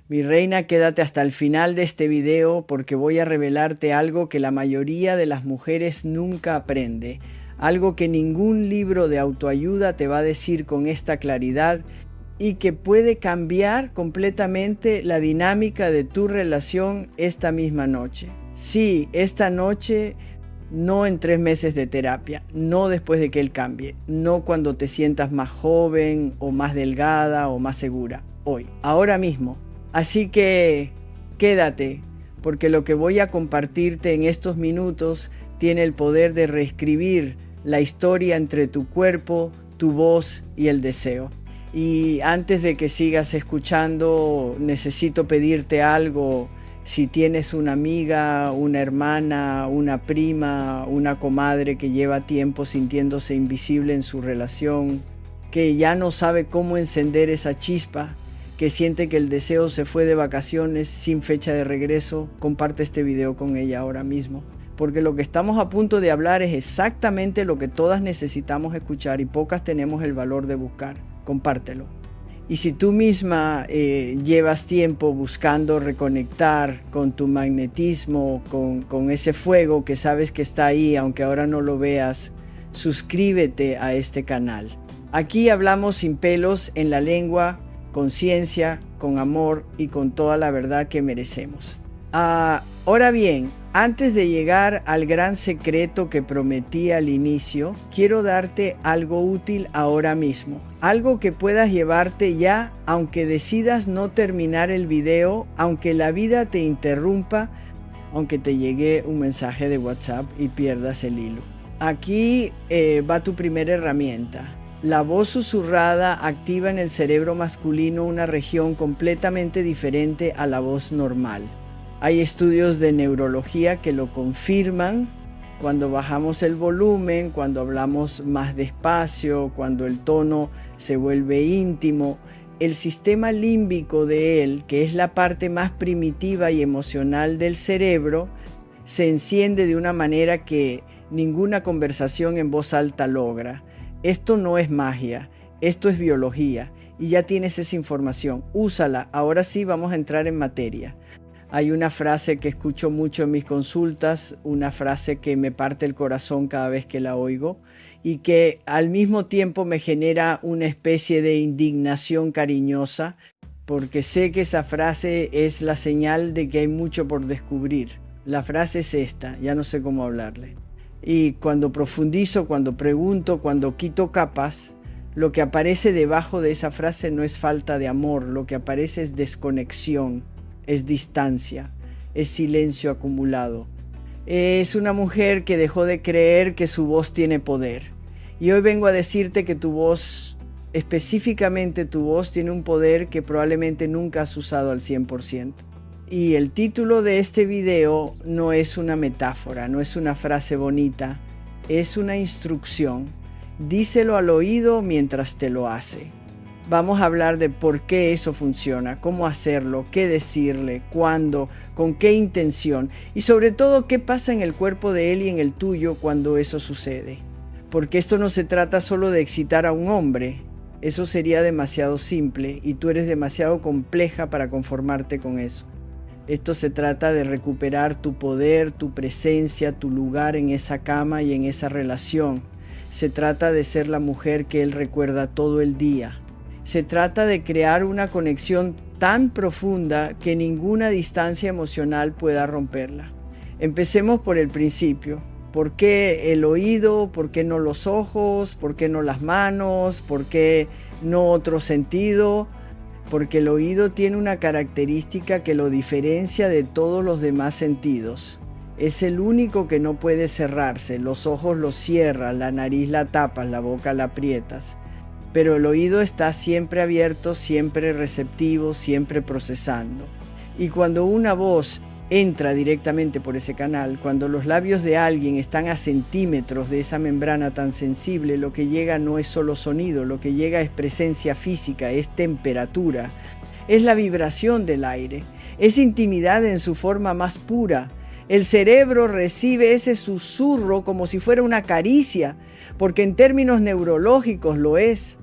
Mi reina, quédate hasta el final de este video porque voy a revelarte algo que la mayoría de las mujeres nunca aprende. Algo que ningún libro de autoayuda te va a decir con esta claridad y que puede cambiar completamente la dinámica de tu relación esta misma noche. Sí, esta noche, no en 3 meses de terapia, no después de que él cambie, no cuando te sientas más joven o más delgada o más segura. Hoy, ahora mismo. Así que quédate, porque lo que voy a compartirte en estos minutos tiene el poder de reescribir la historia entre tu cuerpo, tu voz y el deseo. Y antes de que sigas escuchando, necesito pedirte algo. Si tienes una amiga, una hermana, una prima, una comadre que lleva tiempo sintiéndose invisible en su relación, que ya no sabe cómo encender esa chispa, que siente que el deseo se fue de vacaciones sin fecha de regreso, comparte este video con ella ahora mismo. Porque lo que estamos a punto de hablar es exactamente lo que todas necesitamos escuchar y pocas tenemos el valor de buscar. Compártelo. Y si tú misma llevas tiempo buscando reconectar con tu magnetismo, con ese fuego que sabes que está ahí, aunque ahora no lo veas, suscríbete a este canal. Aquí hablamos sin pelos en la lengua, con ciencia, con amor y con toda la verdad que merecemos. Ahora bien, antes de llegar al gran secreto que prometí al inicio, quiero darte algo útil ahora mismo. Algo que puedas llevarte ya, aunque decidas no terminar el video, aunque la vida te interrumpa, aunque te llegue un mensaje de WhatsApp y pierdas el hilo. Aquí va tu primera herramienta. La voz susurrada activa en el cerebro masculino una región completamente diferente a la voz normal. Hay estudios de neurología que lo confirman. Cuando bajamos el volumen, cuando hablamos más despacio, cuando el tono se vuelve íntimo, el sistema límbico de él, que es la parte más primitiva y emocional del cerebro, se enciende de una manera que ninguna conversación en voz alta logra. Esto no es magia, esto es biología y ya tienes esa información, úsala. Ahora sí vamos a entrar en materia. Hay una frase que escucho mucho en mis consultas, una frase que me parte el corazón cada vez que la oigo y que al mismo tiempo me genera una especie de indignación cariñosa porque sé que esa frase es la señal de que hay mucho por descubrir. La frase es esta, ya no sé cómo hablarle. Y cuando profundizo, cuando pregunto, cuando quito capas, lo que aparece debajo de esa frase no es falta de amor, lo que aparece es desconexión, es distancia, es silencio acumulado. Es una mujer que dejó de creer que su voz tiene poder. Y hoy vengo a decirte que tu voz, específicamente tu voz, tiene un poder que probablemente nunca has usado al 100%. Y el título de este video no es una metáfora, no es una frase bonita, es una instrucción. Díselo al oído mientras te lo hace. Vamos a hablar de por qué eso funciona, cómo hacerlo, qué decirle, cuándo, con qué intención y sobre todo qué pasa en el cuerpo de él y en el tuyo cuando eso sucede. Porque esto no se trata solo de excitar a un hombre, eso sería demasiado simple y tú eres demasiado compleja para conformarte con eso. Esto se trata de recuperar tu poder, tu presencia, tu lugar en esa cama y en esa relación. Se trata de ser la mujer que él recuerda todo el día. Se trata de crear una conexión tan profunda que ninguna distancia emocional pueda romperla. Empecemos por el principio. ¿Por qué el oído? ¿Por qué no los ojos? ¿Por qué no las manos? ¿Por qué no otro sentido? Porque el oído tiene una característica que lo diferencia de todos los demás sentidos. Es el único que no puede cerrarse. Los ojos los cierras, la nariz la tapas, la boca la aprietas. Pero el oído está siempre abierto, siempre receptivo, siempre procesando. Y cuando una voz entra directamente por ese canal, cuando los labios de alguien están a centímetros de esa membrana tan sensible, lo que llega no es solo sonido, lo que llega es presencia física, es temperatura, es la vibración del aire, es intimidad en su forma más pura, El cerebro recibe ese susurro como si fuera una caricia, porque en términos neurológicos lo es.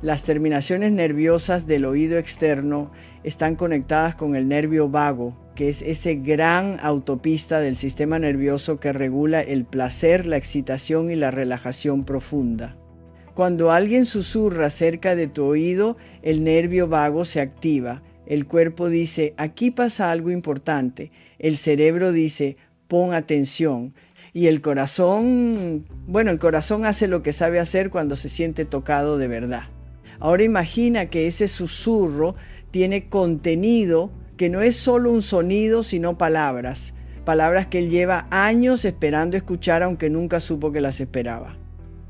Las terminaciones nerviosas del oído externo están conectadas con el nervio vago, que es ese gran autopista del sistema nervioso que regula el placer, la excitación y la relajación profunda. Cuando alguien susurra cerca de tu oído, el nervio vago se activa. El cuerpo dice, aquí pasa algo importante. El cerebro dice, pon atención. Y el corazón hace lo que sabe hacer cuando se siente tocado de verdad. Ahora imagina que ese susurro tiene contenido que no es solo un sonido, sino palabras. Palabras que él lleva años esperando escuchar, aunque nunca supo que las esperaba.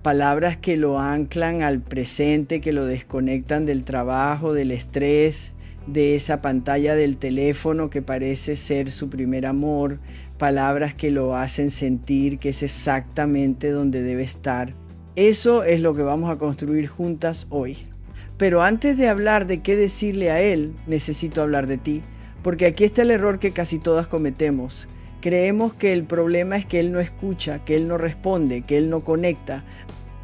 Palabras que lo anclan al presente, que lo desconectan del trabajo, del estrés, de esa pantalla del teléfono que parece ser su primer amor, palabras que lo hacen sentir que es exactamente donde debe estar. Eso es lo que vamos a construir juntas hoy. Pero antes de hablar de qué decirle a él, necesito hablar de ti, porque aquí está el error que casi todas cometemos. Creemos que el problema es que él no escucha, que él no responde, que él no conecta,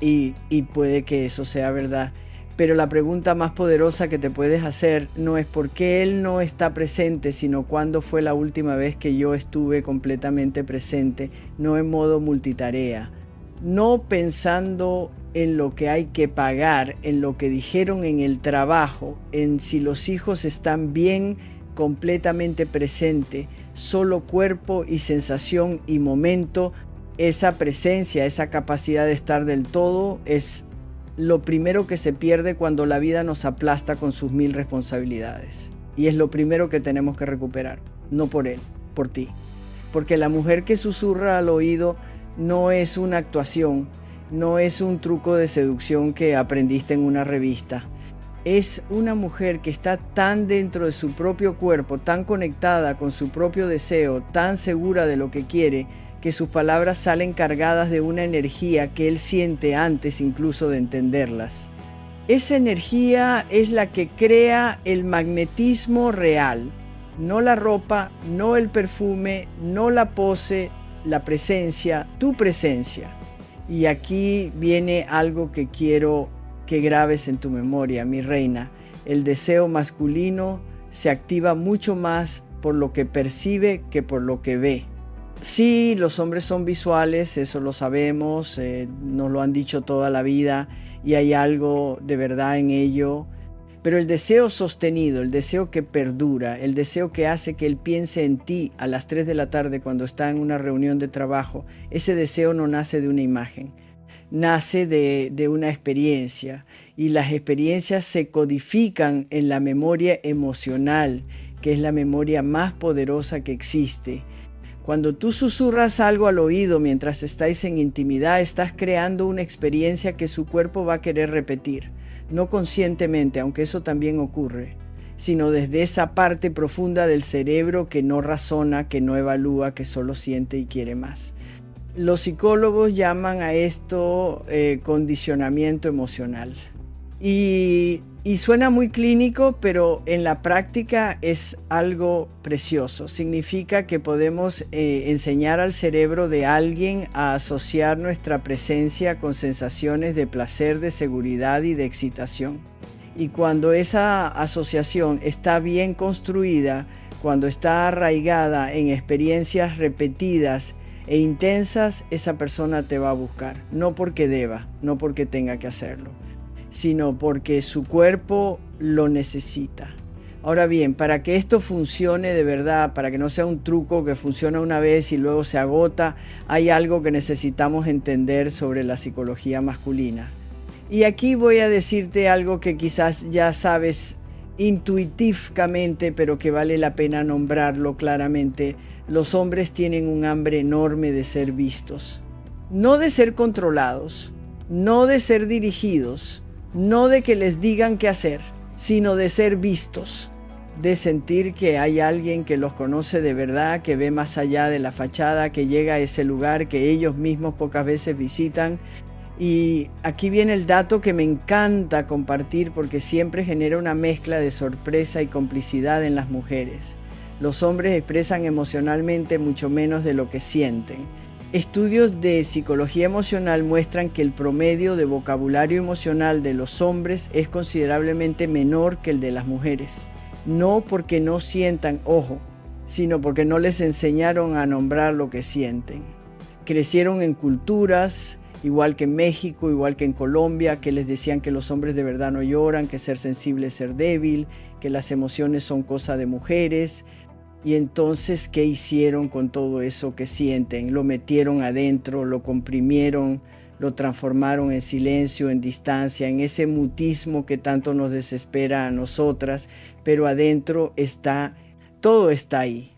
y puede que eso sea verdad. Pero la pregunta más poderosa que te puedes hacer no es por qué él no está presente, sino cuándo fue la última vez que yo estuve completamente presente, no en modo multitarea, no pensando en lo que hay que pagar, en lo que dijeron en el trabajo, en si los hijos están bien, completamente presente, solo cuerpo y sensación y momento. Esa presencia, esa capacidad de estar del todo es lo primero que se pierde cuando la vida nos aplasta con sus 1000 responsabilidades. Y es lo primero que tenemos que recuperar, no por él, por ti. Porque la mujer que susurra al oído no es una actuación, no es un truco de seducción que aprendiste en una revista. Es una mujer que está tan dentro de su propio cuerpo, tan conectada con su propio deseo, tan segura de lo que quiere, que sus palabras salen cargadas de una energía que él siente antes incluso de entenderlas. Esa energía es la que crea el magnetismo real, no la ropa, no el perfume, no la pose, la presencia, tu presencia. Y aquí viene algo que quiero que grabes en tu memoria, mi reina. El deseo masculino se activa mucho más por lo que percibe que por lo que ve. Sí, los hombres son visuales, eso lo sabemos, nos lo han dicho toda la vida y hay algo de verdad en ello. Pero el deseo sostenido, el deseo que perdura, el deseo que hace que él piense en ti a las 3 de la tarde cuando está en una reunión de trabajo, ese deseo no nace de una imagen, nace de una experiencia. Y las experiencias se codifican en la memoria emocional, que es la memoria más poderosa que existe. Cuando tú susurras algo al oído mientras estáis en intimidad, estás creando una experiencia que su cuerpo va a querer repetir. No conscientemente, aunque eso también ocurre, sino desde esa parte profunda del cerebro que no razona, que no evalúa, que solo siente y quiere más. Los psicólogos llaman a esto condicionamiento emocional. Y suena muy clínico, pero en la práctica es algo precioso. Significa que podemos enseñar al cerebro de alguien a asociar nuestra presencia con sensaciones de placer, de seguridad y de excitación. Y cuando esa asociación está bien construida, cuando está arraigada en experiencias repetidas e intensas, esa persona te va a buscar. No porque deba, no porque tenga que hacerlo, sino porque su cuerpo lo necesita. Ahora bien, para que esto funcione de verdad, para que no sea un truco que funciona una vez y luego se agota, hay algo que necesitamos entender sobre la psicología masculina. Y aquí voy a decirte algo que quizás ya sabes intuitivamente, pero que vale la pena nombrarlo claramente. Los hombres tienen un hambre enorme de ser vistos. No de ser controlados, no de ser dirigidos, no de que les digan qué hacer, sino de ser vistos, de sentir que hay alguien que los conoce de verdad, que ve más allá de la fachada, que llega a ese lugar que ellos mismos pocas veces visitan. Y aquí viene el dato que me encanta compartir porque siempre genera una mezcla de sorpresa y complicidad en las mujeres. Los hombres expresan emocionalmente mucho menos de lo que sienten. Estudios de psicología emocional muestran que el promedio de vocabulario emocional de los hombres es considerablemente menor que el de las mujeres. No porque no sientan, ojo, sino porque no les enseñaron a nombrar lo que sienten. Crecieron en culturas, igual que en México, igual que en Colombia, que les decían que los hombres de verdad no lloran, que ser sensible es ser débil, que las emociones son cosa de mujeres. Y entonces, ¿qué hicieron con todo eso que sienten? Lo metieron adentro, lo comprimieron, lo transformaron en silencio, en distancia, en ese mutismo que tanto nos desespera a nosotras, pero adentro está, todo está ahí.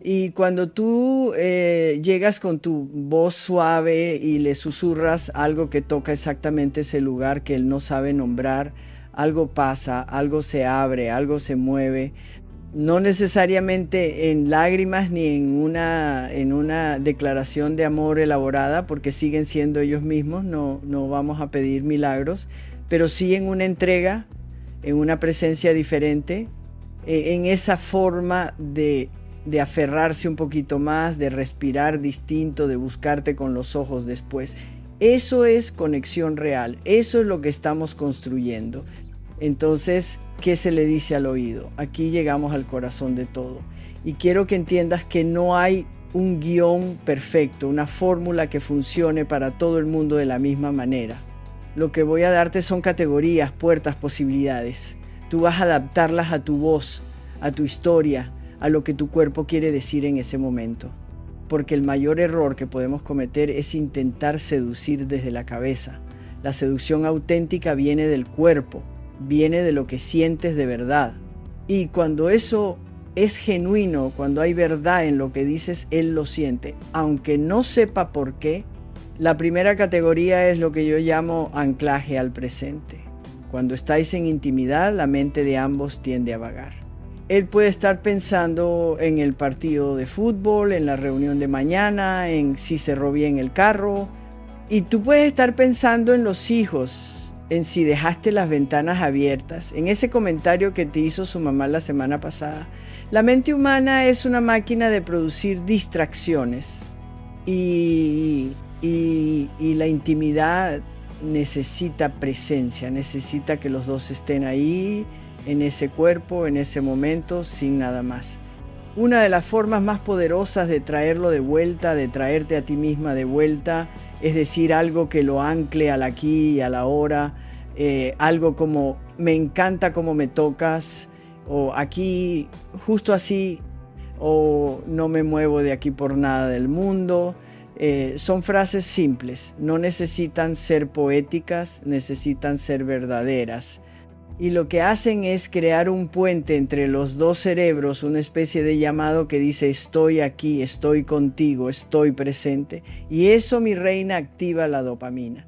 Y cuando tú llegas con tu voz suave y le susurras algo que toca exactamente ese lugar que él no sabe nombrar, algo pasa, algo se abre, algo se mueve. No necesariamente en lágrimas ni en una declaración de amor elaborada, porque siguen siendo ellos mismos, no vamos a pedir milagros, pero sí en una entrega, en una presencia diferente, en esa forma de aferrarse un poquito más, de respirar distinto, de buscarte con los ojos después. Eso es conexión real, eso es lo que estamos construyendo. Entonces, ¿qué se le dice al oído? Aquí llegamos al corazón de todo. Y quiero que entiendas que no hay un guión perfecto, una fórmula que funcione para todo el mundo de la misma manera. Lo que voy a darte son categorías, puertas, posibilidades. Tú vas a adaptarlas a tu voz, a tu historia, a lo que tu cuerpo quiere decir en ese momento. Porque el mayor error que podemos cometer es intentar seducir desde la cabeza. La seducción auténtica viene del cuerpo, viene de lo que sientes de verdad. Y cuando eso es genuino, cuando hay verdad en lo que dices, él lo siente. Aunque no sepa por qué, la primera categoría es lo que yo llamo anclaje al presente. Cuando estáis en intimidad, la mente de ambos tiende a vagar. Él puede estar pensando en el partido de fútbol, en la reunión de mañana, en si cerró bien el carro. Y tú puedes estar pensando en los hijos, en si dejaste las ventanas abiertas, en ese comentario que te hizo su mamá la semana pasada. La mente humana es una máquina de producir distracciones y la intimidad necesita presencia, necesita que los dos estén ahí, en ese cuerpo, en ese momento, sin nada más. Una de las formas más poderosas de traerlo de vuelta, de traerte a ti misma de vuelta, es decir, algo que lo ancle al aquí y a la ahora, algo como me encanta cómo me tocas, o aquí justo así, o no me muevo de aquí por nada del mundo. Son frases simples, no necesitan ser poéticas, necesitan ser verdaderas. Y lo que hacen es crear un puente entre los dos cerebros, una especie de llamado que dice estoy aquí, estoy contigo, estoy presente. Y eso, mi reina, activa la dopamina,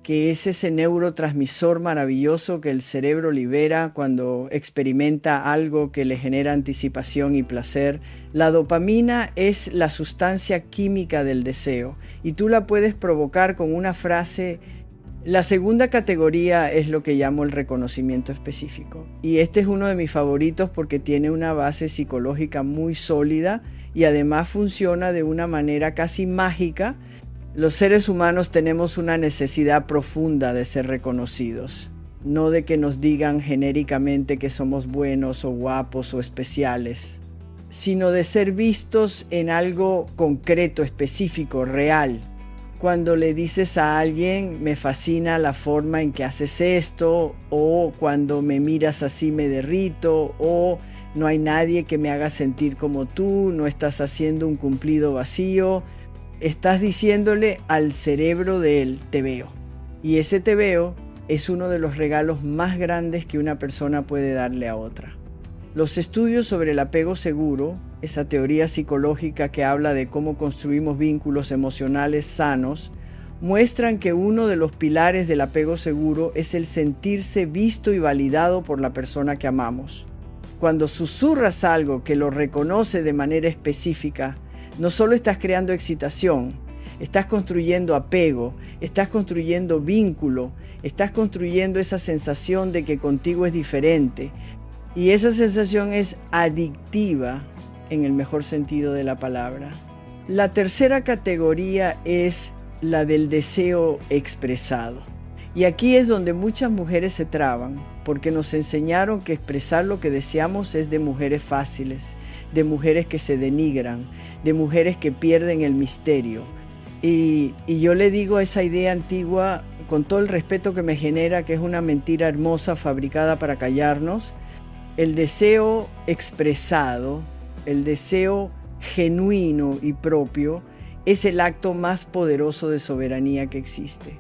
que es ese neurotransmisor maravilloso que el cerebro libera cuando experimenta algo que le genera anticipación y placer. La dopamina es la sustancia química del deseo y tú la puedes provocar con una frase. La segunda categoría es lo que llamo el reconocimiento específico. Y este es uno de mis favoritos porque tiene una base psicológica muy sólida y además funciona de una manera casi mágica. Los seres humanos tenemos una necesidad profunda de ser reconocidos. No de que nos digan genéricamente que somos buenos o guapos o especiales, sino de ser vistos en algo concreto, específico, real. Cuando le dices a alguien, me fascina la forma en que haces esto, o cuando me miras así me derrito, o no hay nadie que me haga sentir como tú, no estás haciendo un cumplido vacío. Estás diciéndole al cerebro de él, te veo. Y ese te veo es uno de los regalos más grandes que una persona puede darle a otra. Los estudios sobre el apego seguro, esa teoría psicológica que habla de cómo construimos vínculos emocionales sanos, muestran que uno de los pilares del apego seguro es el sentirse visto y validado por la persona que amamos. Cuando susurras algo que lo reconoce de manera específica, no solo estás creando excitación, estás construyendo apego, estás construyendo vínculo, estás construyendo esa sensación de que contigo es diferente. Y esa sensación es adictiva, en el mejor sentido de la palabra. La tercera categoría es la del deseo expresado. Y aquí es donde muchas mujeres se traban, porque nos enseñaron que expresar lo que deseamos es de mujeres fáciles, de mujeres que se denigran, de mujeres que pierden el misterio. Y yo le digo a esa idea antigua, con todo el respeto que me genera, que es una mentira hermosa fabricada para callarnos, el deseo expresado, el deseo genuino y propio, es el acto más poderoso de soberanía que existe.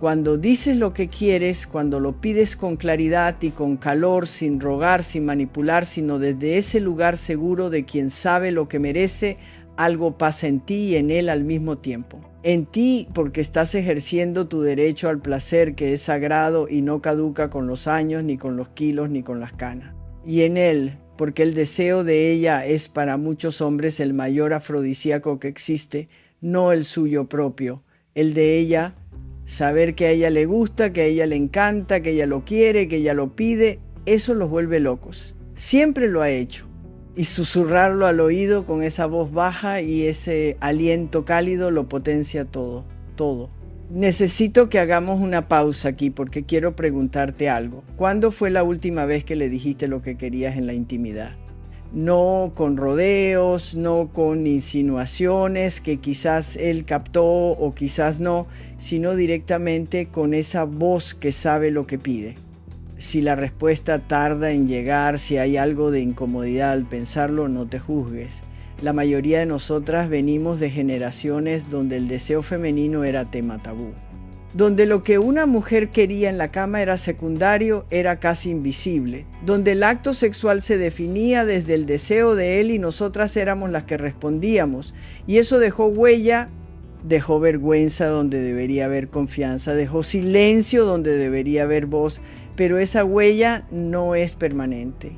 Cuando dices lo que quieres, cuando lo pides con claridad y con calor, sin rogar, sin manipular, sino desde ese lugar seguro de quien sabe lo que merece, algo pasa en ti y en él al mismo tiempo. En ti porque estás ejerciendo tu derecho al placer que es sagrado y no caduca con los años, ni con los kilos, ni con las canas. Y en él porque el deseo de ella es para muchos hombres el mayor afrodisíaco que existe, no el suyo propio, el de ella. Saber que a ella le gusta, que a ella le encanta, que ella lo quiere, que ella lo pide, eso los vuelve locos. Siempre lo ha hecho. Y susurrarlo al oído con esa voz baja y ese aliento cálido lo potencia todo, todo. Necesito que hagamos una pausa aquí porque quiero preguntarte algo. ¿Cuándo fue la última vez que le dijiste lo que querías en la intimidad? No con rodeos, no con insinuaciones que quizás él captó o quizás no, sino directamente con esa voz que sabe lo que pide. Si la respuesta tarda en llegar, si hay algo de incomodidad al pensarlo, no te juzgues. La mayoría de nosotras venimos de generaciones donde el deseo femenino era tema tabú. Donde lo que una mujer quería en la cama era secundario, era casi invisible, donde el acto sexual se definía desde el deseo de él y nosotras éramos las que respondíamos, y eso dejó huella, dejó vergüenza donde debería haber confianza, dejó silencio donde debería haber voz, pero esa huella no es permanente.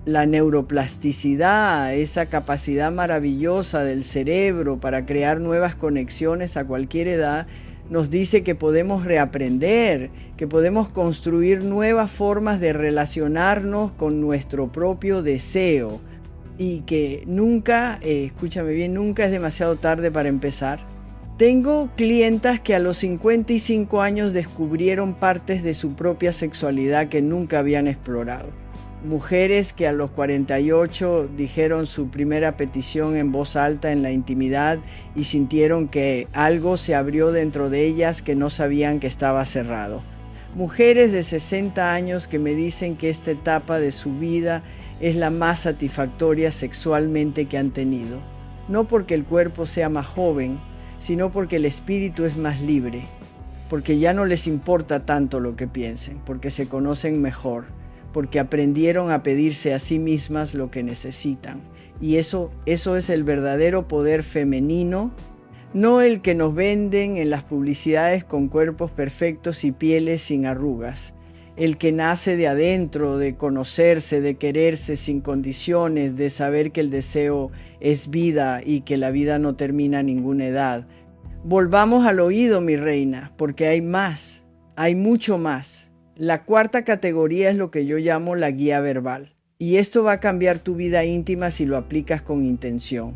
La neuroplasticidad, esa capacidad maravillosa del cerebro para crear nuevas conexiones a cualquier edad, nos dice que podemos reaprender, que podemos construir nuevas formas de relacionarnos con nuestro propio deseo y que nunca, escúchame bien, nunca es demasiado tarde para empezar. Tengo clientas que a los 55 años descubrieron partes de su propia sexualidad que nunca habían explorado. Mujeres que a los 48 dijeron su primera petición en voz alta en la intimidad y sintieron que algo se abrió dentro de ellas que no sabían que estaba cerrado. Mujeres de 60 años que me dicen que esta etapa de su vida es la más satisfactoria sexualmente que han tenido. No porque el cuerpo sea más joven, sino porque el espíritu es más libre, porque ya no les importa tanto lo que piensen, porque se conocen mejor, porque aprendieron a pedirse a sí mismas lo que necesitan. Y eso es el verdadero poder femenino, no el que nos venden en las publicidades con cuerpos perfectos y pieles sin arrugas, el que nace de adentro, de conocerse, de quererse sin condiciones, de saber que el deseo es vida y que la vida no termina a ninguna edad. Volvamos al oído, mi reina, porque hay más, hay mucho más. La cuarta categoría es lo que yo llamo la guía verbal. Y esto va a cambiar tu vida íntima si lo aplicas con intención.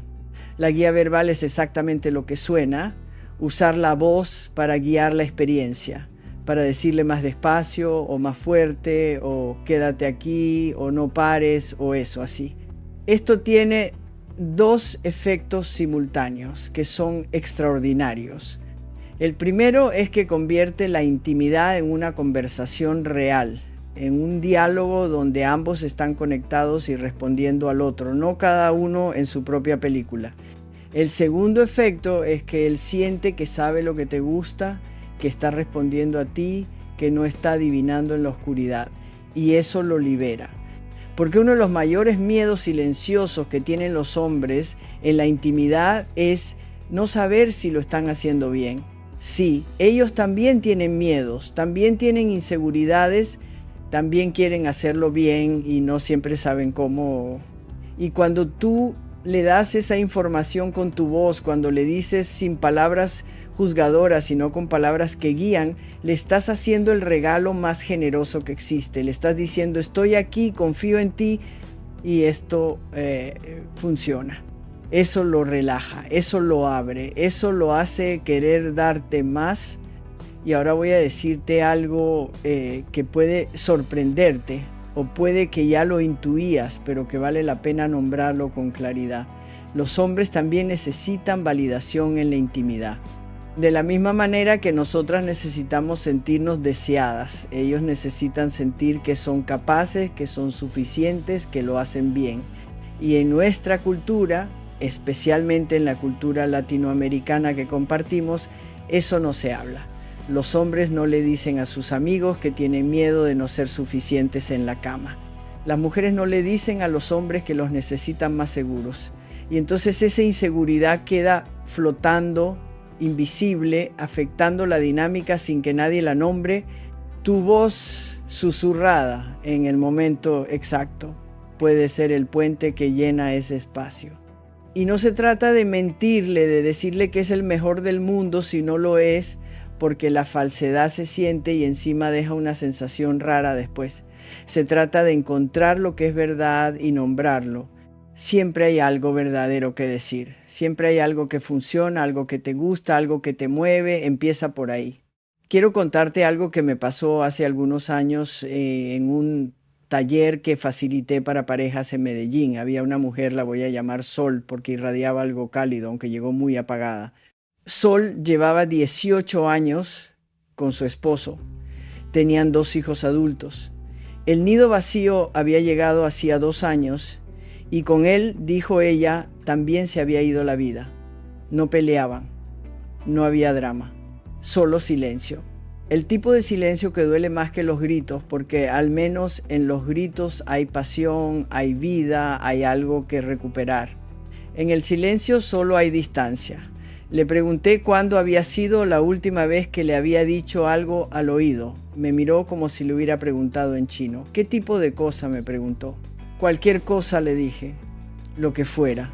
La guía verbal es exactamente lo que suena, usar la voz para guiar la experiencia, para decirle más despacio o más fuerte o quédate aquí o no pares o eso así. Esto tiene dos efectos simultáneos que son extraordinarios. El primero es que convierte la intimidad en una conversación real, en un diálogo donde ambos están conectados y respondiendo al otro, no cada uno en su propia película. El segundo efecto es que él siente que sabe lo que te gusta, que está respondiendo a ti, que no está adivinando en la oscuridad, y eso lo libera. Porque uno de los mayores miedos silenciosos que tienen los hombres en la intimidad es no saber si lo están haciendo bien. Sí, ellos también tienen miedos, también tienen inseguridades, también quieren hacerlo bien y no siempre saben cómo. Y cuando tú le das esa información con tu voz, cuando le dices sin palabras juzgadoras, sino con palabras que guían, le estás haciendo el regalo más generoso que existe. Le estás diciendo, estoy aquí, confío en ti, y esto funciona. Eso lo relaja, eso lo abre, eso lo hace querer darte más. Y ahora voy a decirte algo que puede sorprenderte, o puede que ya lo intuías, pero que vale la pena nombrarlo con claridad. Los hombres también necesitan validación en la intimidad. De la misma manera que nosotras necesitamos sentirnos deseadas, ellos necesitan sentir que son capaces, que son suficientes, que lo hacen bien. Y en nuestra cultura, especialmente en la cultura latinoamericana que compartimos, eso no se habla. Los hombres no le dicen a sus amigos que tienen miedo de no ser suficientes en la cama. Las mujeres no le dicen a los hombres que los necesitan más seguros. Y entonces esa inseguridad queda flotando, invisible, afectando la dinámica sin que nadie la nombre. Tu voz susurrada en el momento exacto puede ser el puente que llena ese espacio. Y no se trata de mentirle, de decirle que es el mejor del mundo si no lo es, porque la falsedad se siente y encima deja una sensación rara después. Se trata de encontrar lo que es verdad y nombrarlo. Siempre hay algo verdadero que decir. Siempre hay algo que funciona, algo que te gusta, algo que te mueve. Empieza por ahí. Quiero contarte algo que me pasó hace algunos años en un taller que facilité para parejas en Medellín. Había una mujer, la voy a llamar Sol, porque irradiaba algo cálido, aunque llegó muy apagada. Sol llevaba 18 años con su esposo. Tenían 2 hijos adultos. El nido vacío había llegado hacía 2 años y con él, dijo ella, también se había ido la vida. No peleaban, no había drama, solo silencio. El tipo de silencio que duele más que los gritos, porque al menos en los gritos hay pasión, hay vida, hay algo que recuperar. En el silencio solo hay distancia. Le pregunté cuándo había sido la última vez que le había dicho algo al oído. Me miró como si le hubiera preguntado en chino. ¿Qué tipo de cosa?, me preguntó. Cualquier cosa, le dije. Lo que fuera.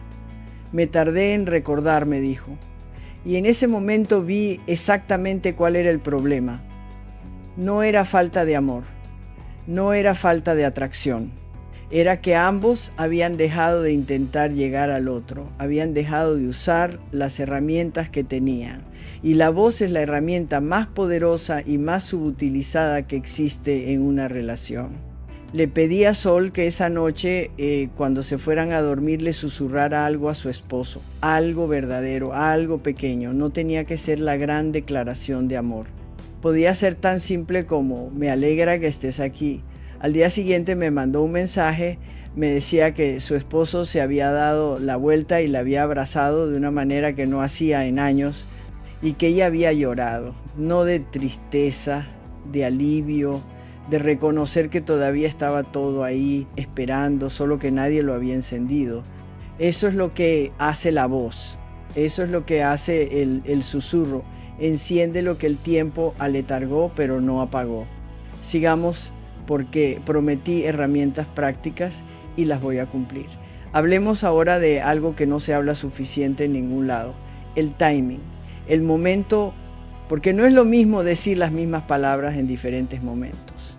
Me tardé en recordar, me dijo. Y en ese momento vi exactamente cuál era el problema. No era falta de amor. No era falta de atracción. Era que ambos habían dejado de intentar llegar al otro, habían dejado de usar las herramientas que tenían. Y la voz es la herramienta más poderosa y más subutilizada que existe en una relación. Le pedí a Sol que esa noche, cuando se fueran a dormir, le susurrara algo a su esposo, algo verdadero, algo pequeño. No tenía que ser la gran declaración de amor. Podía ser tan simple como: me alegra que estés aquí. Al día siguiente me mandó un mensaje, me decía que su esposo se había dado la vuelta y la había abrazado de una manera que no hacía en años y que ella había llorado, no de tristeza, de alivio, de reconocer que todavía estaba todo ahí esperando, solo que nadie lo había encendido. Eso es lo que hace la voz, eso es lo que hace el susurro, enciende lo que el tiempo aletargó pero no apagó. Sigamos, porque prometí herramientas prácticas y las voy a cumplir. Hablemos ahora de algo que no se habla suficiente en ningún lado: el timing, el momento, porque no es lo mismo decir las mismas palabras en diferentes momentos.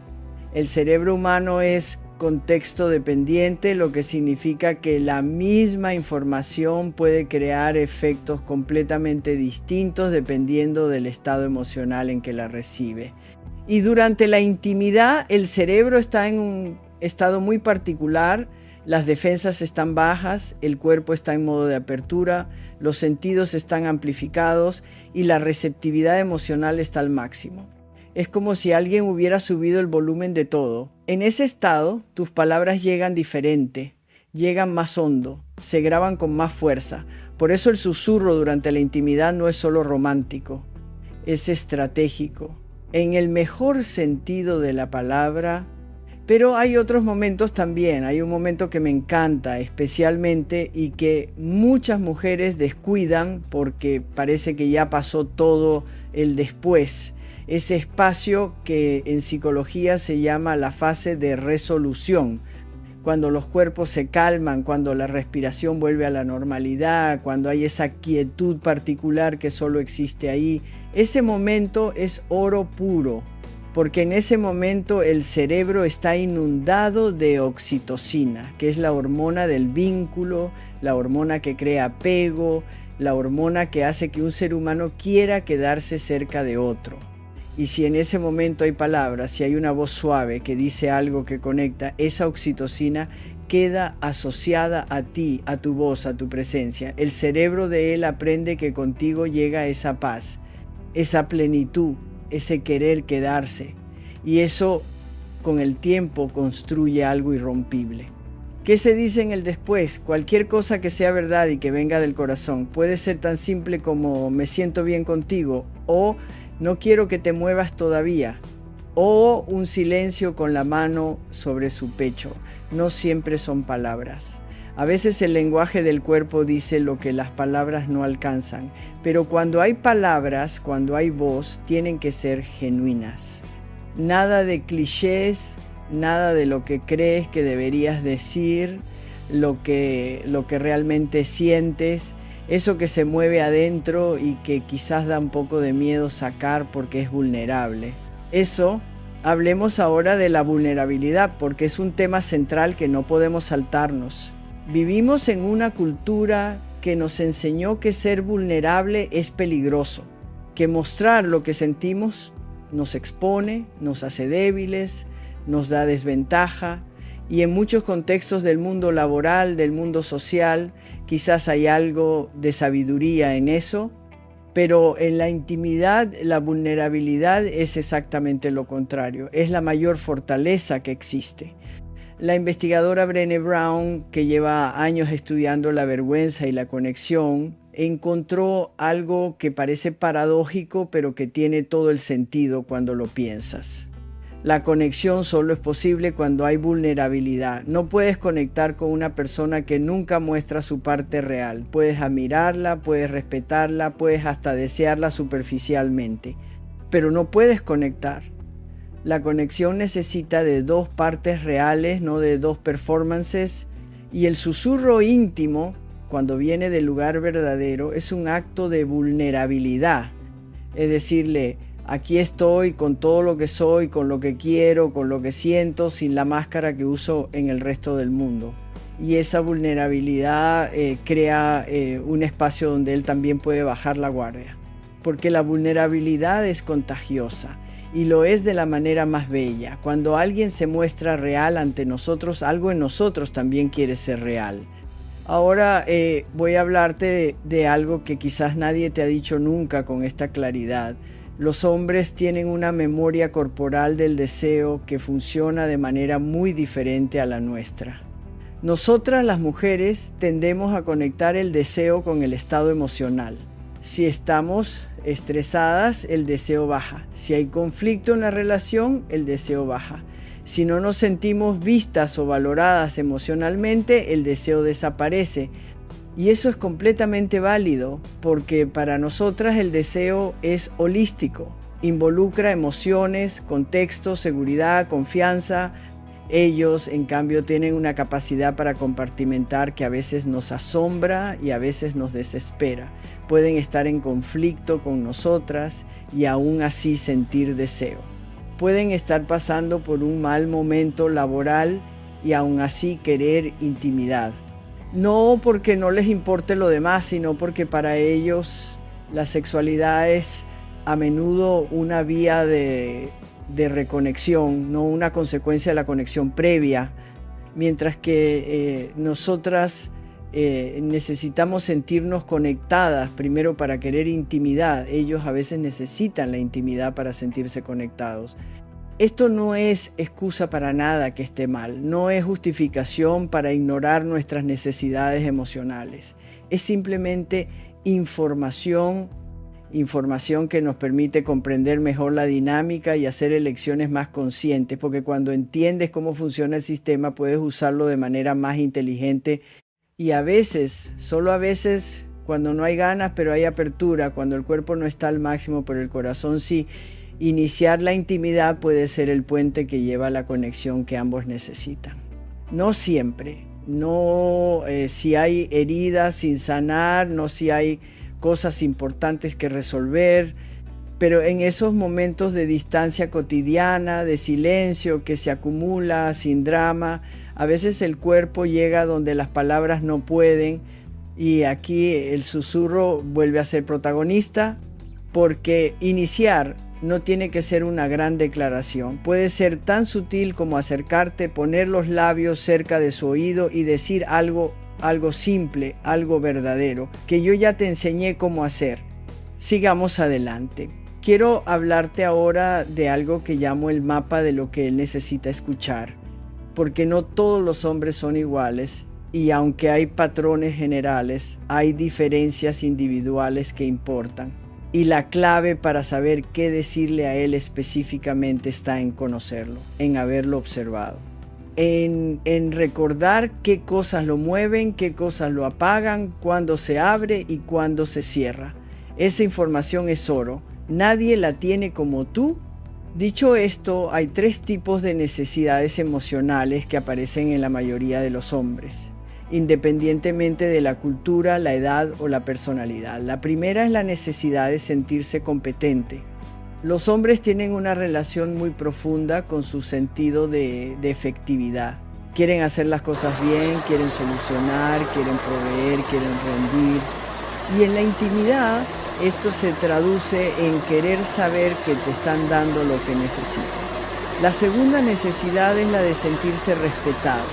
El cerebro humano es contexto dependiente, lo que significa que la misma información puede crear efectos completamente distintos dependiendo del estado emocional en que la recibe. Y durante la intimidad, el cerebro está en un estado muy particular, las defensas están bajas, el cuerpo está en modo de apertura, los sentidos están amplificados y la receptividad emocional está al máximo. Es como si alguien hubiera subido el volumen de todo. En ese estado, tus palabras llegan diferente, llegan más hondo, se graban con más fuerza. Por eso el susurro durante la intimidad no es solo romántico, es estratégico, en el mejor sentido de la palabra. Pero hay otros momentos también. Hay un momento que me encanta especialmente y que muchas mujeres descuidan porque parece que ya pasó todo el después. Ese espacio que en psicología se llama la fase de resolución. Cuando los cuerpos se calman, cuando la respiración vuelve a la normalidad, cuando hay esa quietud particular que solo existe ahí. Ese momento es oro puro. porque en ese momento el cerebro está inundado de oxitocina, que es la hormona del vínculo, la hormona que crea apego, la hormona que hace que un ser humano quiera quedarse cerca de otro. Y si en ese momento hay palabras, si hay una voz suave que dice algo que conecta, esa oxitocina queda asociada a ti, a tu voz, a tu presencia. El cerebro de él aprende que contigo llega esa paz, esa plenitud, ese querer quedarse. Y eso con el tiempo construye algo irrompible. ¿Qué se dice en el después? Cualquier cosa que sea verdad y que venga del corazón. Puede ser tan simple como me siento bien contigo, o no quiero que te muevas todavía, o un silencio con la mano sobre su pecho. No siempre son palabras. A veces el lenguaje del cuerpo dice lo que las palabras no alcanzan, pero cuando hay palabras, cuando hay voz, tienen que ser genuinas. Nada de clichés, nada de lo que crees que deberías decir, lo que realmente sientes, eso que se mueve adentro y que quizás da un poco de miedo sacar porque es vulnerable. Eso. Hablemos ahora de la vulnerabilidad, porque es un tema central que no podemos saltarnos. Vivimos en una cultura que nos enseñó que ser vulnerable es peligroso, que mostrar lo que sentimos nos expone, nos hace débiles, nos da desventaja, y en muchos contextos del mundo laboral, del mundo social, quizás hay algo de sabiduría en eso, pero en la intimidad, la vulnerabilidad es exactamente lo contrario, es la mayor fortaleza que existe. La investigadora Brené Brown, que lleva años estudiando la vergüenza y la conexión, encontró algo que parece paradójico, pero que tiene todo el sentido cuando lo piensas. La conexión solo es posible cuando hay vulnerabilidad. No puedes conectar con una persona que nunca muestra su parte real. Puedes admirarla, puedes respetarla, puedes hasta desearla superficialmente, pero no puedes conectar. La conexión necesita de dos partes reales, no de dos performances, y el susurro íntimo, cuando viene del lugar verdadero, es un acto de vulnerabilidad. Es decirle, aquí estoy con todo lo que soy, con lo que quiero, con lo que siento, sin la máscara que uso en el resto del mundo. Y esa vulnerabilidad crea un espacio donde él también puede bajar la guardia. Porque la vulnerabilidad es contagiosa y lo es de la manera más bella. Cuando alguien se muestra real ante nosotros, algo en nosotros también quiere ser real. Ahora voy a hablarte de algo que quizás nadie te ha dicho nunca con esta claridad. Los hombres tienen una memoria corporal del deseo que funciona de manera muy diferente a la nuestra. Nosotras, las mujeres, tendemos a conectar el deseo con el estado emocional. Si estamos estresadas, el deseo baja. Si hay conflicto en la relación, el deseo baja. Si no nos sentimos vistas o valoradas emocionalmente, el deseo desaparece. Y eso es completamente válido, porque para nosotras el deseo es holístico. Involucra emociones, contexto, seguridad, confianza. Ellos, en cambio, tienen una capacidad para compartimentar que a veces nos asombra y a veces nos desespera. Pueden estar en conflicto con nosotras y aún así sentir deseo. Pueden estar pasando por un mal momento laboral y aún así querer intimidad. No porque no les importe lo demás, sino porque para ellos la sexualidad es a menudo una vía de reconexión, no una consecuencia de la conexión previa, mientras que nosotras necesitamos sentirnos conectadas primero para querer intimidad. Ellos a veces necesitan la intimidad para sentirse conectados. Esto no es excusa para nada que esté mal, no es justificación para ignorar nuestras necesidades emocionales. Es simplemente información que nos permite comprender mejor la dinámica y hacer elecciones más conscientes, porque cuando entiendes cómo funciona el sistema puedes usarlo de manera más inteligente y a veces, solo a veces, cuando no hay ganas pero hay apertura, cuando el cuerpo no está al máximo pero el corazón sí, iniciar la intimidad puede ser el puente que lleva a la conexión que ambos necesitan. No siempre, no si hay heridas sin sanar, no si hay cosas importantes que resolver, Pero en esos momentos de distancia cotidiana, de silencio que se acumula sin drama, a veces el cuerpo llega donde las palabras no pueden, y aquí el susurro vuelve a ser protagonista, porque iniciar no tiene que ser una gran declaración. Puede ser tan sutil como acercarte, poner los labios cerca de su oído y decir algo simple, algo verdadero, que yo ya te enseñé cómo hacer. Sigamos adelante. Quiero hablarte ahora de algo que llamo el mapa de lo que él necesita escuchar, porque no todos los hombres son iguales, y aunque hay patrones generales, hay diferencias individuales que importan. Y la clave para saber qué decirle a él específicamente está en conocerlo, en haberlo observado, en recordar qué cosas lo mueven, qué cosas lo apagan, cuándo se abre y cuándo se cierra. Esa información es oro. Nadie la tiene como tú. Dicho esto, hay 3 tipos de necesidades emocionales que aparecen en la mayoría de los hombres, independientemente de la cultura, la edad o la personalidad. La primera es la necesidad de sentirse competente. Los hombres tienen una relación muy profunda con su sentido de efectividad. Quieren hacer las cosas bien, quieren solucionar, quieren proveer, quieren rendir. Y en la intimidad, esto se traduce en querer saber que te están dando lo que necesitas. La segunda necesidad es la de sentirse respetado.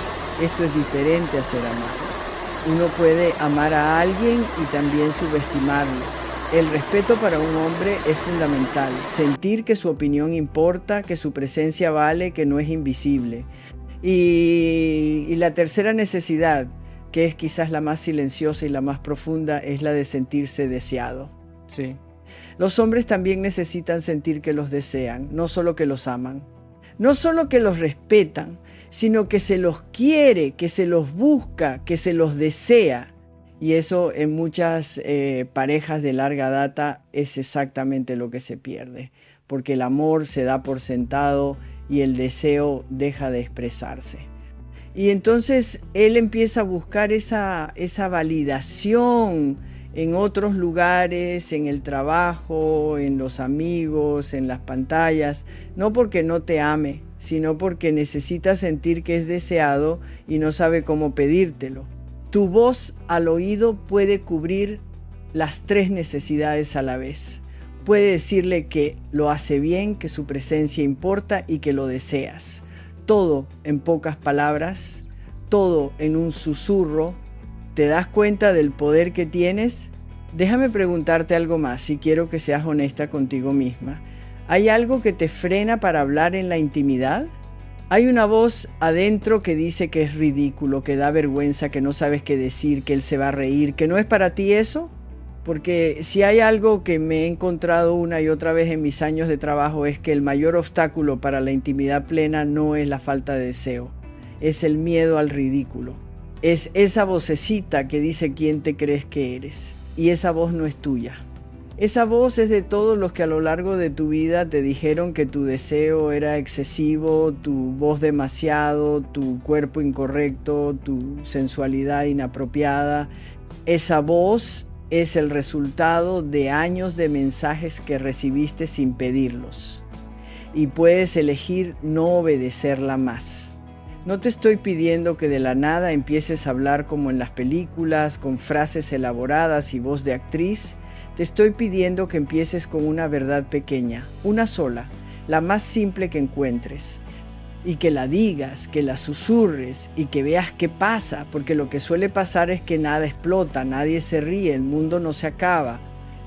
Esto es diferente a ser amado. Uno puede amar a alguien y también subestimarlo. El respeto para un hombre es fundamental. Sentir que su opinión importa, que su presencia vale, que no es invisible. Y la tercera necesidad, que es quizás la más silenciosa y la más profunda, es la de sentirse deseado. Sí. Los hombres también necesitan sentir que los desean, no solo que los aman. No solo que los respetan, sino que se los quiere, que se los busca, que se los desea. Y eso en muchas parejas de larga data es exactamente lo que se pierde, porque el amor se da por sentado y el deseo deja de expresarse. Y entonces él empieza a buscar esa validación en otros lugares, en el trabajo, en los amigos, en las pantallas, no porque no te ame, sino porque necesita sentir que es deseado y no sabe cómo pedírtelo. Tu voz al oído puede cubrir las 3 necesidades a la vez. Puede decirle que lo hace bien, que su presencia importa y que lo deseas. Todo en pocas palabras, todo en un susurro. ¿Te das cuenta del poder que tienes? Déjame preguntarte algo más, y quiero que seas honesta contigo misma. ¿Hay algo que te frena para hablar en la intimidad? ¿Hay una voz adentro que dice que es ridículo, que da vergüenza, que no sabes qué decir, que él se va a reír, que no es para ti eso? Porque si hay algo que me he encontrado una y otra vez en mis años de trabajo, es que el mayor obstáculo para la intimidad plena no es la falta de deseo, es el miedo al ridículo. Es esa vocecita que dice quién te crees que eres, y esa voz no es tuya. Esa voz es de todos los que a lo largo de tu vida te dijeron que tu deseo era excesivo, tu voz demasiado, tu cuerpo incorrecto, tu sensualidad inapropiada. Esa voz es el resultado de años de mensajes que recibiste sin pedirlos. Y puedes elegir no obedecerla más. No te estoy pidiendo que de la nada empieces a hablar como en las películas, con frases elaboradas y voz de actriz. Te estoy pidiendo que empieces con una verdad pequeña, una sola, la más simple que encuentres. Y que la digas, que la susurres y que veas qué pasa, porque lo que suele pasar es que nada explota, nadie se ríe, el mundo no se acaba.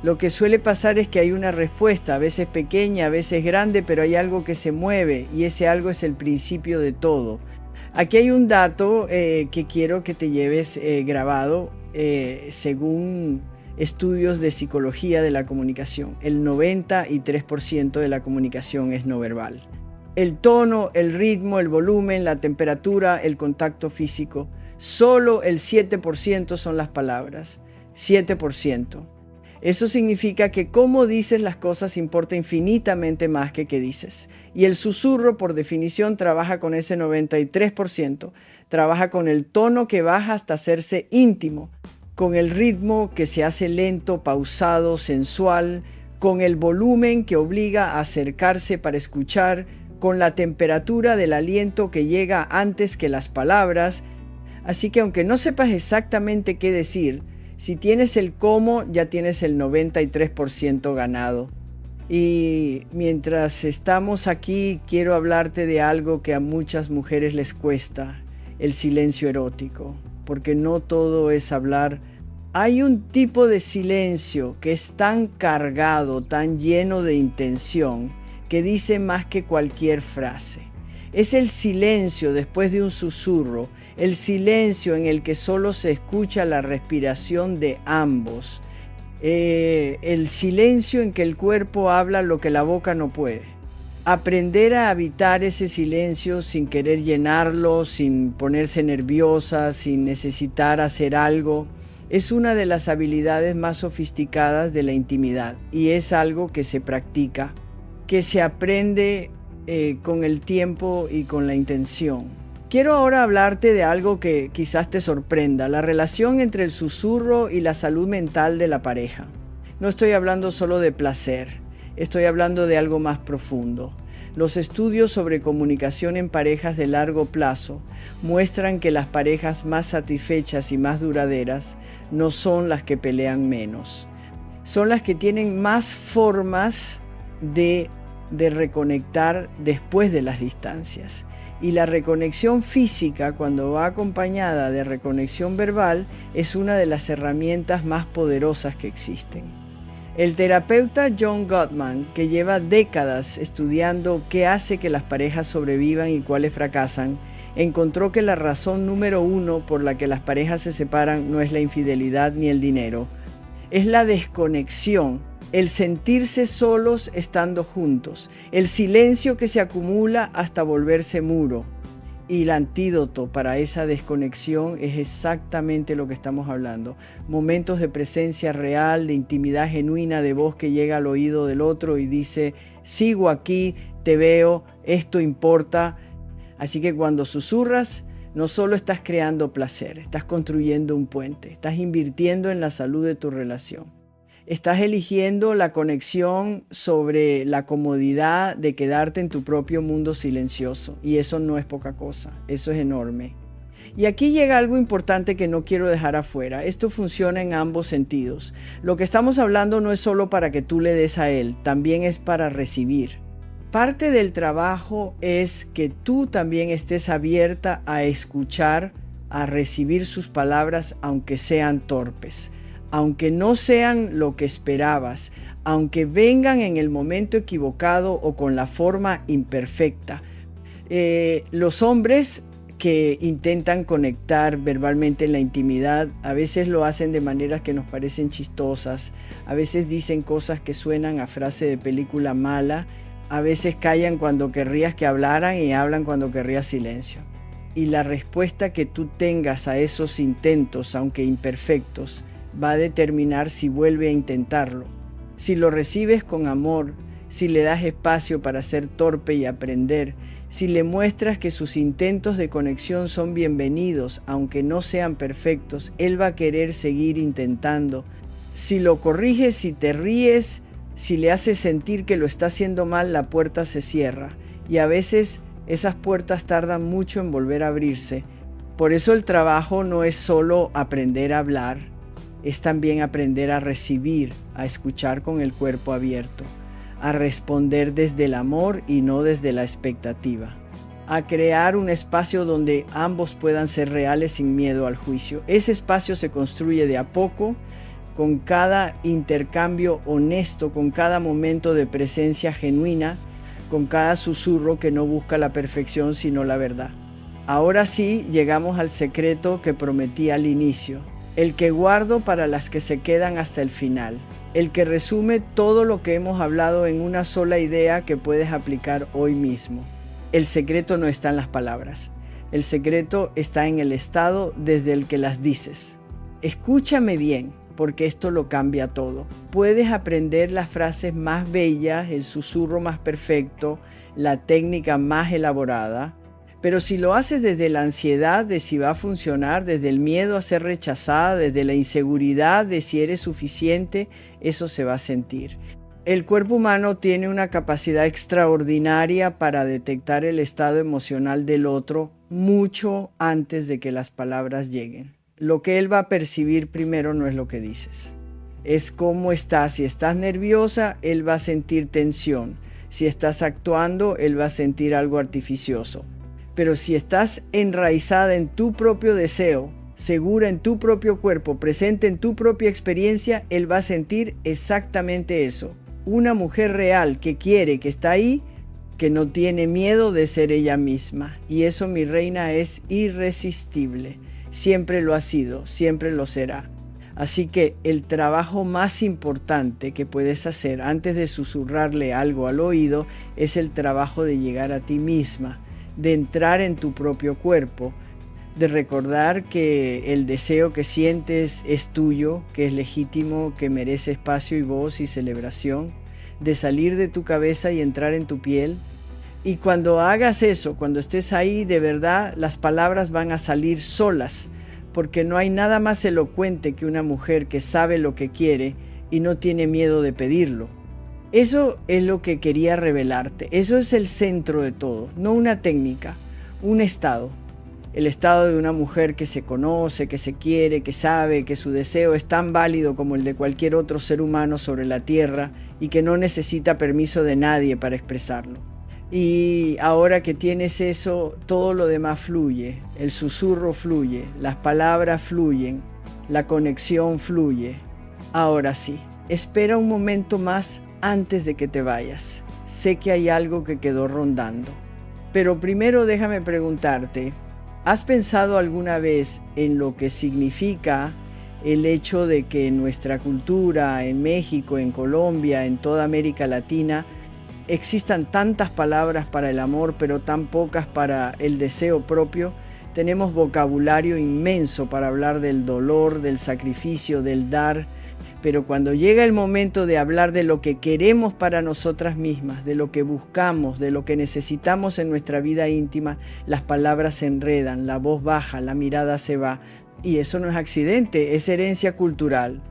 Lo que suele pasar es que hay una respuesta, a veces pequeña, a veces grande, pero hay algo que se mueve y ese algo es el principio de todo. Aquí hay un dato que quiero que te lleves grabado según estudios de psicología de la comunicación. El 93% de la comunicación es no verbal. El tono, el ritmo, el volumen, la temperatura, el contacto físico. Solo el 7% son las palabras. 7%. Eso significa que cómo dices las cosas importa infinitamente más que qué dices. Y el susurro, por definición, trabaja con ese 93%. Trabaja con el tono que baja hasta hacerse íntimo, con el ritmo que se hace lento, pausado, sensual, con el volumen que obliga a acercarse para escuchar, con la temperatura del aliento que llega antes que las palabras. Así que aunque no sepas exactamente qué decir, si tienes el cómo, ya tienes el 93% ganado. Y mientras estamos aquí, quiero hablarte de algo que a muchas mujeres les cuesta, el silencio erótico, porque no todo es hablar. Hay un tipo de silencio que es tan cargado, tan lleno de intención, que dice más que cualquier frase. Es el silencio después de un susurro, el silencio en el que solo se escucha la respiración de ambos, el silencio en que el cuerpo habla lo que la boca no puede. Aprender a habitar ese silencio sin querer llenarlo, sin ponerse nerviosa, sin necesitar hacer algo, es una de las habilidades más sofisticadas de la intimidad y es algo que se practica, que se aprende con el tiempo y con la intención. Quiero ahora hablarte de algo que quizás te sorprenda, la relación entre el susurro y la salud mental de la pareja. No estoy hablando solo de placer, estoy hablando de algo más profundo. Los estudios sobre comunicación en parejas de largo plazo muestran que las parejas más satisfechas y más duraderas no son las que pelean menos. Son las que tienen más formas de reconectar después de las distancias. Y la reconexión física, cuando va acompañada de reconexión verbal, es una de las herramientas más poderosas que existen. El terapeuta John Gottman, que lleva décadas estudiando qué hace que las parejas sobrevivan y cuáles fracasan, encontró que la razón número 1 por la que las parejas se separan no es la infidelidad ni el dinero, es la desconexión, el sentirse solos estando juntos, el silencio que se acumula hasta volverse muro. Y el antídoto para esa desconexión es exactamente lo que estamos hablando. Momentos de presencia real, de intimidad genuina, de voz que llega al oído del otro y dice, sigo aquí, te veo, esto importa. Así que cuando susurras, no solo estás creando placer, estás construyendo un puente, estás invirtiendo en la salud de tu relación. Estás eligiendo la conexión sobre la comodidad de quedarte en tu propio mundo silencioso. Y eso no es poca cosa, eso es enorme. Y aquí llega algo importante que no quiero dejar afuera. Esto funciona en ambos sentidos. Lo que estamos hablando no es solo para que tú le des a él, también es para recibir. Parte del trabajo es que tú también estés abierta a escuchar, a recibir sus palabras, aunque sean torpes. Aunque no sean lo que esperabas, aunque vengan en el momento equivocado o con la forma imperfecta. Los hombres que intentan conectar verbalmente en la intimidad, a veces lo hacen de maneras que nos parecen chistosas, a veces dicen cosas que suenan a frase de película mala, a veces callan cuando querrías que hablaran y hablan cuando querrías silencio. Y la respuesta que tú tengas a esos intentos, aunque imperfectos, va a determinar si vuelve a intentarlo. Si lo recibes con amor, si le das espacio para ser torpe y aprender, si le muestras que sus intentos de conexión son bienvenidos, aunque no sean perfectos, él va a querer seguir intentando. Si lo corriges, si te ríes, si le haces sentir que lo está haciendo mal, la puerta se cierra. Y a veces esas puertas tardan mucho en volver a abrirse. Por eso el trabajo no es solo aprender a hablar, es también aprender a recibir, a escuchar con el cuerpo abierto, a responder desde el amor y no desde la expectativa, a crear un espacio donde ambos puedan ser reales sin miedo al juicio. Ese espacio se construye de a poco, con cada intercambio honesto, con cada momento de presencia genuina, con cada susurro que no busca la perfección sino la verdad. Ahora sí llegamos al secreto que prometí al inicio. El que guardo para las que se quedan hasta el final, el que resume todo lo que hemos hablado en una sola idea que puedes aplicar hoy mismo. El secreto no está en las palabras, el secreto está en el estado desde el que las dices. Escúchame bien, porque esto lo cambia todo. Puedes aprender las frases más bellas, el susurro más perfecto, la técnica más elaborada, pero si lo haces desde la ansiedad de si va a funcionar, desde el miedo a ser rechazada, desde la inseguridad de si eres suficiente, eso se va a sentir. El cuerpo humano tiene una capacidad extraordinaria para detectar el estado emocional del otro mucho antes de que las palabras lleguen. Lo que él va a percibir primero no es lo que dices. Es cómo estás. Si estás nerviosa, él va a sentir tensión. Si estás actuando, él va a sentir algo artificioso. Pero si estás enraizada en tu propio deseo, segura en tu propio cuerpo, presente en tu propia experiencia, él va a sentir exactamente eso. Una mujer real que quiere, que está ahí, que no tiene miedo de ser ella misma. Y eso, mi reina, es irresistible. Siempre lo ha sido, siempre lo será. Así que el trabajo más importante que puedes hacer antes de susurrarle algo al oído es el trabajo de llegar a ti misma, de entrar en tu propio cuerpo, de recordar que el deseo que sientes es tuyo, que es legítimo, que merece espacio y voz y celebración, de salir de tu cabeza y entrar en tu piel. Y cuando hagas eso, cuando estés ahí, de verdad, las palabras van a salir solas, porque no hay nada más elocuente que una mujer que sabe lo que quiere y no tiene miedo de pedirlo. Eso es lo que quería revelarte. Eso es el centro de todo, no una técnica, un estado. El estado de una mujer que se conoce, que se quiere, que sabe que su deseo es tan válido como el de cualquier otro ser humano sobre la tierra y que no necesita permiso de nadie para expresarlo. Y ahora que tienes eso, todo lo demás fluye, el susurro fluye, las palabras fluyen, la conexión fluye. Ahora sí, espera un momento más antes de que te vayas. Sé que hay algo que quedó rondando. Pero primero déjame preguntarte, ¿has pensado alguna vez en lo que significa el hecho de que en nuestra cultura, en México, en Colombia, en toda América Latina, existan tantas palabras para el amor, pero tan pocas para el deseo propio? Tenemos vocabulario inmenso para hablar del dolor, del sacrificio, del dar, pero cuando llega el momento de hablar de lo que queremos para nosotras mismas, de lo que buscamos, de lo que necesitamos en nuestra vida íntima, las palabras se enredan, la voz baja, la mirada se va. Y eso no es accidente, es herencia cultural.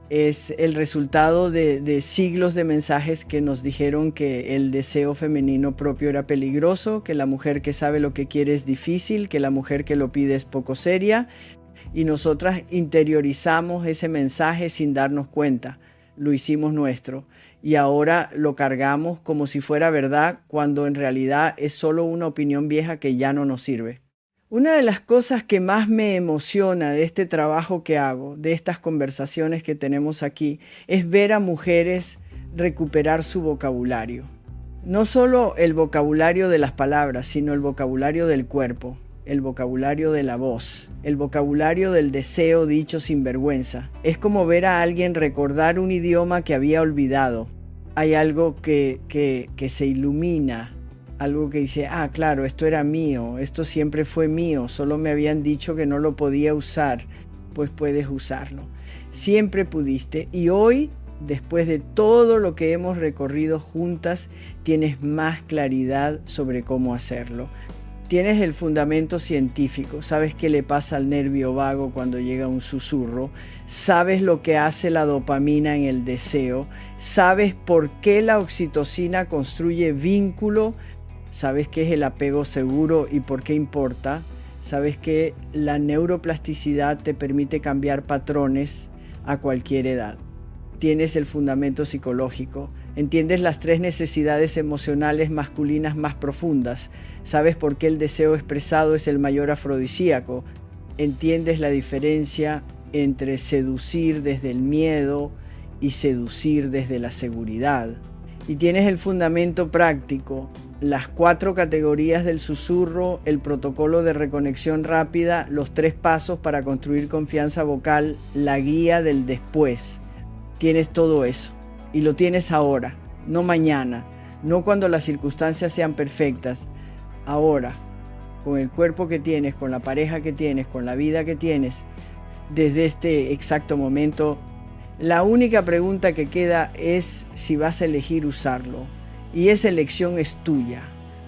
Es el resultado de siglos de mensajes que nos dijeron que el deseo femenino propio era peligroso, que la mujer que sabe lo que quiere es difícil, que la mujer que lo pide es poco seria. Y nosotras interiorizamos ese mensaje sin darnos cuenta. Lo hicimos nuestro. Y ahora lo cargamos como si fuera verdad, cuando en realidad es solo una opinión vieja que ya no nos sirve. Una de las cosas que más me emociona de este trabajo que hago, de estas conversaciones que tenemos aquí, es ver a mujeres recuperar su vocabulario. No solo el vocabulario de las palabras, sino el vocabulario del cuerpo, el vocabulario de la voz, el vocabulario del deseo dicho sin vergüenza. Es como ver a alguien recordar un idioma que había olvidado. Hay algo que se ilumina. Algo que dice, claro, esto era mío, esto siempre fue mío, solo me habían dicho que no lo podía usar, pues puedes usarlo. Siempre pudiste y hoy, después de todo lo que hemos recorrido juntas, tienes más claridad sobre cómo hacerlo. Tienes el fundamento científico, sabes qué le pasa al nervio vago cuando llega un susurro, sabes lo que hace la dopamina en el deseo, sabes por qué la oxitocina construye vínculo. Sabes qué es el apego seguro y por qué importa. Sabes que la neuroplasticidad te permite cambiar patrones a cualquier edad. Tienes el fundamento psicológico. Entiendes las 3 necesidades emocionales masculinas más profundas. Sabes por qué el deseo expresado es el mayor afrodisíaco. Entiendes la diferencia entre seducir desde el miedo y seducir desde la seguridad. Y tienes el fundamento práctico. Las 4 categorías del susurro, el protocolo de reconexión rápida, los 3 pasos para construir confianza vocal, la guía del después. Tienes todo eso y lo tienes ahora, no mañana, no cuando las circunstancias sean perfectas. Ahora, con el cuerpo que tienes, con la pareja que tienes, con la vida que tienes, desde este exacto momento, la única pregunta que queda es si vas a elegir usarlo. Y esa elección es tuya,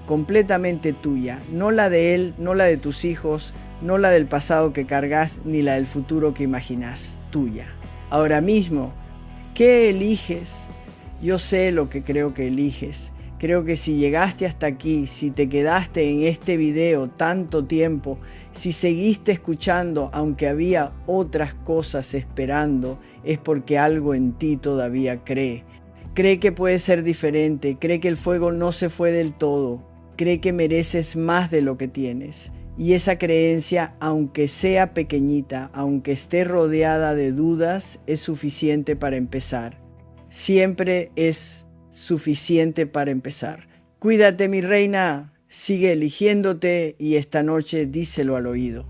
completamente tuya, no la de él, no la de tus hijos, no la del pasado que cargas, ni la del futuro que imaginas, tuya. Ahora mismo, ¿qué eliges? Yo sé lo que creo que eliges. Creo que si llegaste hasta aquí, si te quedaste en este video tanto tiempo, si seguiste escuchando aunque había otras cosas esperando, es porque algo en ti todavía cree. Cree que puede ser diferente, cree que el fuego no se fue del todo, cree que mereces más de lo que tienes. Y esa creencia, aunque sea pequeñita, aunque esté rodeada de dudas, es suficiente para empezar. Siempre es suficiente para empezar. Cuídate, mi reina, sigue eligiéndote y esta noche díselo al oído.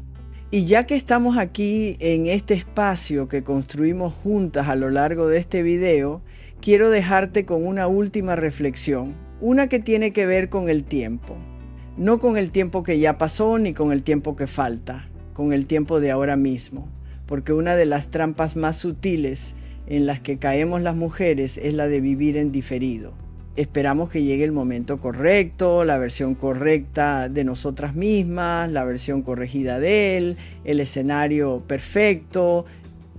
Y ya que estamos aquí en este espacio que construimos juntas a lo largo de este video, quiero dejarte con una última reflexión, una que tiene que ver con el tiempo. No con el tiempo que ya pasó ni con el tiempo que falta, con el tiempo de ahora mismo, porque una de las trampas más sutiles en las que caemos las mujeres es la de vivir en diferido. Esperamos que llegue el momento correcto, la versión correcta de nosotras mismas, la versión corregida de él, el escenario perfecto,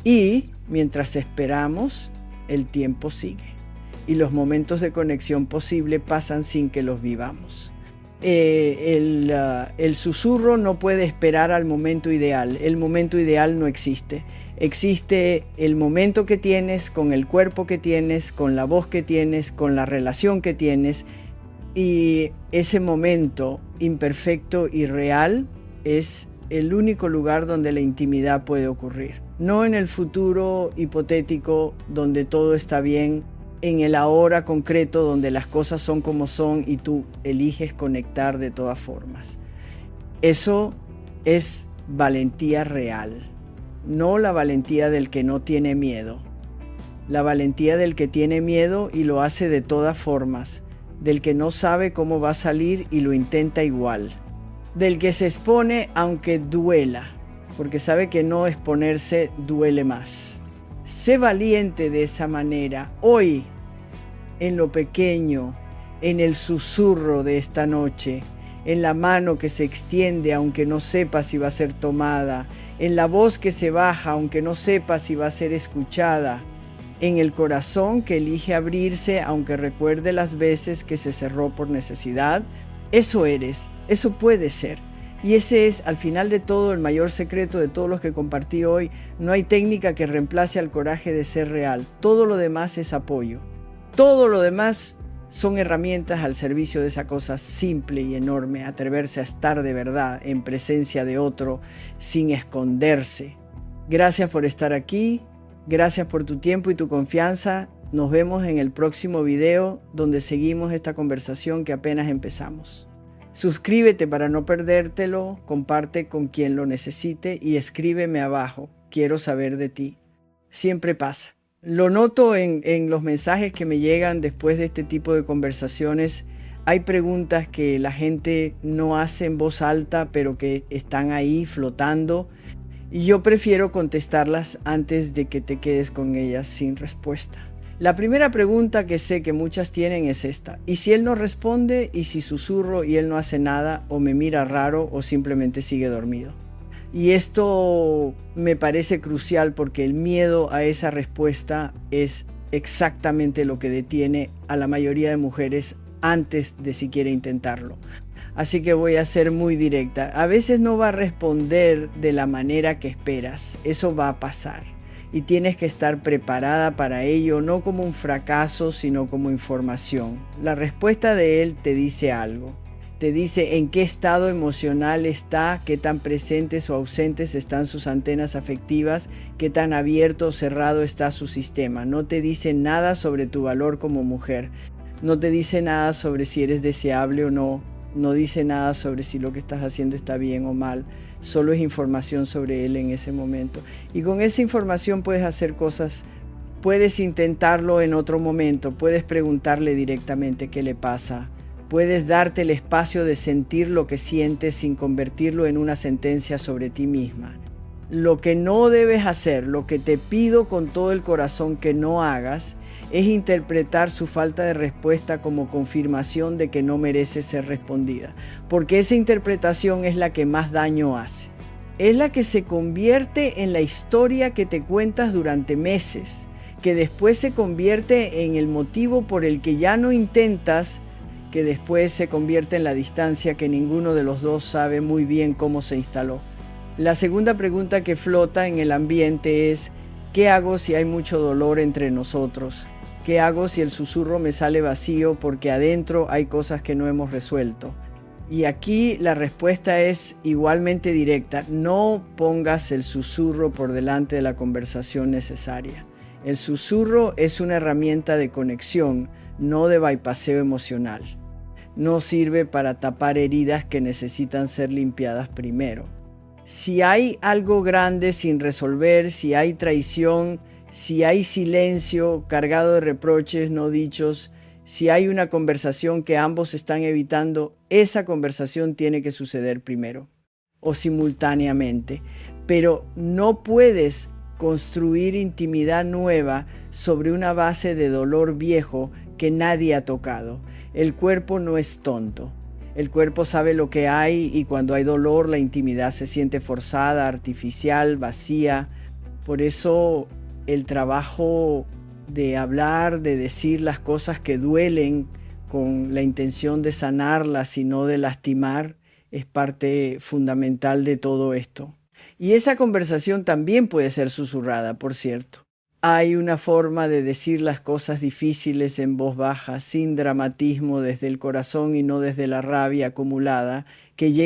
y mientras esperamos, el tiempo sigue y los momentos de conexión posible pasan sin que los vivamos. El susurro no puede esperar al momento ideal. El momento ideal no existe. Existe el momento que tienes, con el cuerpo que tienes, con la voz que tienes, con la relación que tienes. Y ese momento imperfecto y real es el único lugar donde la intimidad puede ocurrir. No en el futuro hipotético donde todo está bien, en el ahora concreto donde las cosas son como son y tú eliges conectar de todas formas. Eso es valentía real, no la valentía del que no tiene miedo. La valentía del que tiene miedo y lo hace de todas formas, del que no sabe cómo va a salir y lo intenta igual, del que se expone aunque duela, porque sabe que no exponerse duele más. Sé valiente de esa manera, hoy, en lo pequeño, en el susurro de esta noche, en la mano que se extiende aunque no sepa si va a ser tomada, en la voz que se baja aunque no sepa si va a ser escuchada, en el corazón que elige abrirse aunque recuerde las veces que se cerró por necesidad. Eso eres, eso puede ser. Y ese es, al final de todo, el mayor secreto de todos los que compartí hoy. No hay técnica que reemplace al coraje de ser real. Todo lo demás es apoyo. Todo lo demás son herramientas al servicio de esa cosa simple y enorme, atreverse a estar de verdad en presencia de otro sin esconderse. Gracias por estar aquí, gracias por tu tiempo y tu confianza. Nos vemos en el próximo video donde seguimos esta conversación que apenas empezamos. Suscríbete para no perdértelo, comparte con quien lo necesite y escríbeme abajo. Quiero saber de ti. Siempre pasa. Lo noto en los mensajes que me llegan después de este tipo de conversaciones. Hay preguntas que la gente no hace en voz alta, pero que están ahí flotando. Y yo prefiero contestarlas antes de que te quedes con ellas sin respuesta. La primera pregunta que sé que muchas tienen es esta. ¿Y si él no responde? ¿Y si susurro y él no hace nada? ¿O me mira raro? ¿O simplemente sigue dormido? Y esto me parece crucial porque el miedo a esa respuesta es exactamente lo que detiene a la mayoría de mujeres antes de siquiera intentarlo. Así que voy a ser muy directa. A veces no va a responder de la manera que esperas. Eso va a pasar. Y tienes que estar preparada para ello, no como un fracaso, sino como información. La respuesta de él te dice algo. Te dice en qué estado emocional está, qué tan presentes o ausentes están sus antenas afectivas, qué tan abierto o cerrado está su sistema. No te dice nada sobre tu valor como mujer. No te dice nada sobre si eres deseable o no. No dice nada sobre si lo que estás haciendo está bien o mal. Solo es información sobre él en ese momento. Y con esa información puedes hacer cosas. Puedes intentarlo en otro momento. Puedes preguntarle directamente qué le pasa. Puedes darte el espacio de sentir lo que sientes sin convertirlo en una sentencia sobre ti misma. Lo que no debes hacer, lo que te pido con todo el corazón que no hagas, es interpretar su falta de respuesta como confirmación de que no merece ser respondida. Porque esa interpretación es la que más daño hace. Es la que se convierte en la historia que te cuentas durante meses, que después se convierte en el motivo por el que ya no intentas, que después se convierte en la distancia que ninguno de los dos sabe muy bien cómo se instaló. La segunda pregunta que flota en el ambiente es: ¿qué hago si hay mucho dolor entre nosotros? ¿Qué hago si el susurro me sale vacío porque adentro hay cosas que no hemos resuelto? Y aquí la respuesta es igualmente directa: no pongas el susurro por delante de la conversación necesaria. El susurro es una herramienta de conexión, no de bypasseo emocional. No sirve para tapar heridas que necesitan ser limpiadas primero. Si hay algo grande sin resolver, si hay traición, si hay silencio cargado de reproches no dichos, si hay una conversación que ambos están evitando, esa conversación tiene que suceder primero o simultáneamente. Pero no puedes construir intimidad nueva sobre una base de dolor viejo que nadie ha tocado. El cuerpo no es tonto. El cuerpo sabe lo que hay, y cuando hay dolor la intimidad se siente forzada, artificial, vacía. Por eso el trabajo de hablar, de decir las cosas que duelen con la intención de sanarlas y no de lastimar, es parte fundamental de todo esto. Y esa conversación también puede ser susurrada, por cierto. Hay una forma de decir las cosas difíciles en voz baja, sin dramatismo, desde el corazón y no desde la rabia acumulada, que llega